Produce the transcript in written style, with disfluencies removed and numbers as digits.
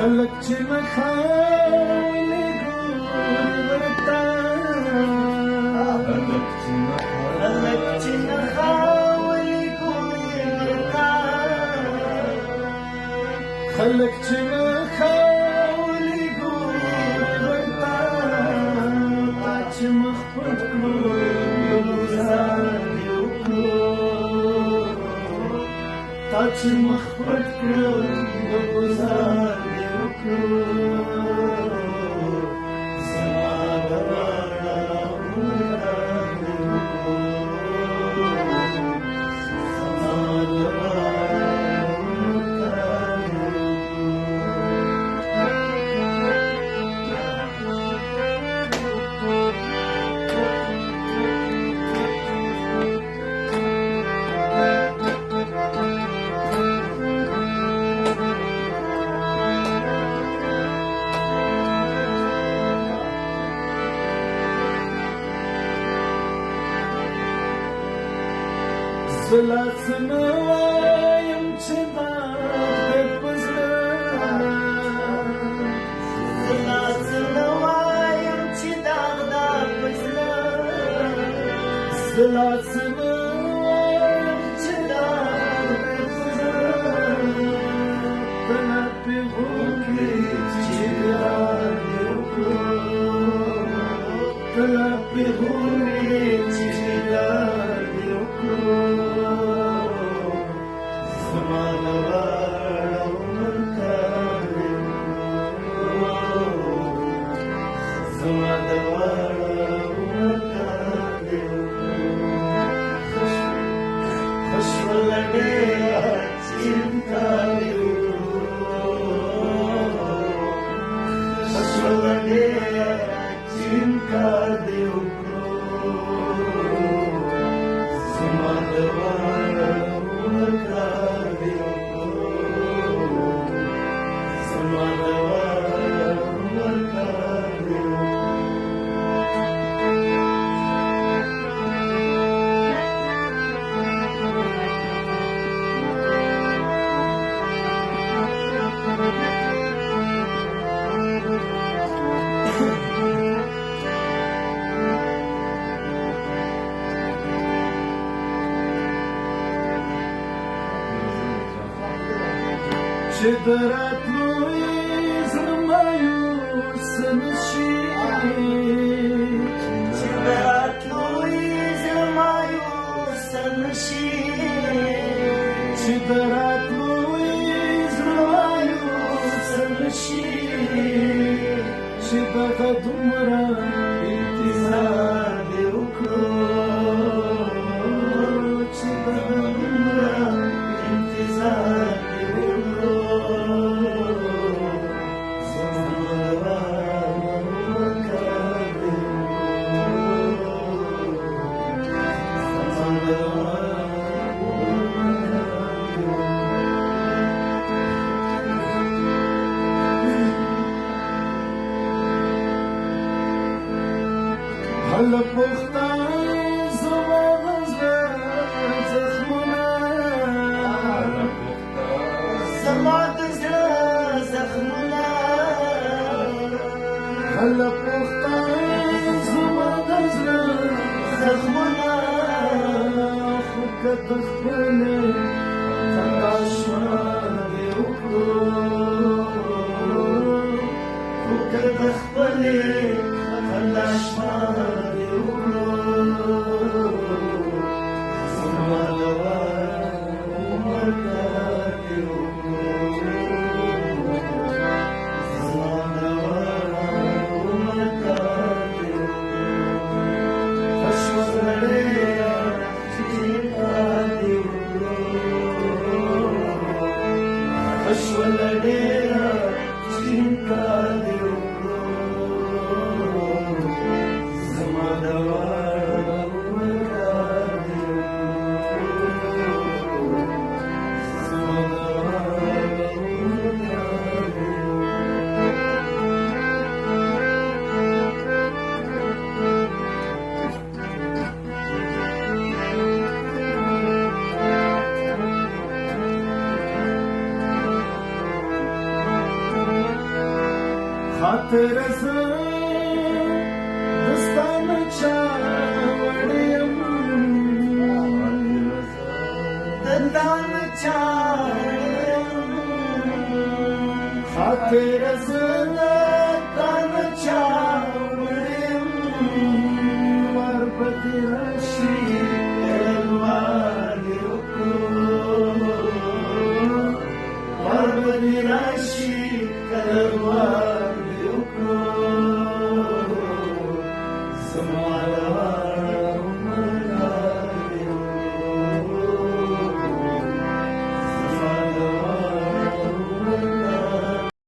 خلک چې مخاولې ګوري ورته خلک چې مخاولې ګوري ورته خلک چې مخاولې ګوري ورته تا چې مخ پټ کړو ګلزار دې وکړو تا چې مخ پټ کړو ګلزار زلاسنا وایم چې دا په زړه زلاسنا وایم چې دا په زړه زلاسنا وایم چې دا په زړه تنا په هوکې چې یاد وکړو تنا په هوکې چې یاد وکړو چې دراتلوی زما مایوس نشي چې دراتلوی زما مایوس نشي چې دراتلوی زما مایوس نشي چې دغه دومره انتظار دې وکړو چې دغه دومره انتظار هله پختان زما د زړه زخمونه زما د زړه زخمونه هله پختان زما د زړه زخمونه خو که د خپلې تلاشمه دې وکړو خو که د خپلې تلاشمه خاطرز دستانچا وړیم دستانچا خاطرز دستانچا وړیم ورپتی راشي ورپتی راشي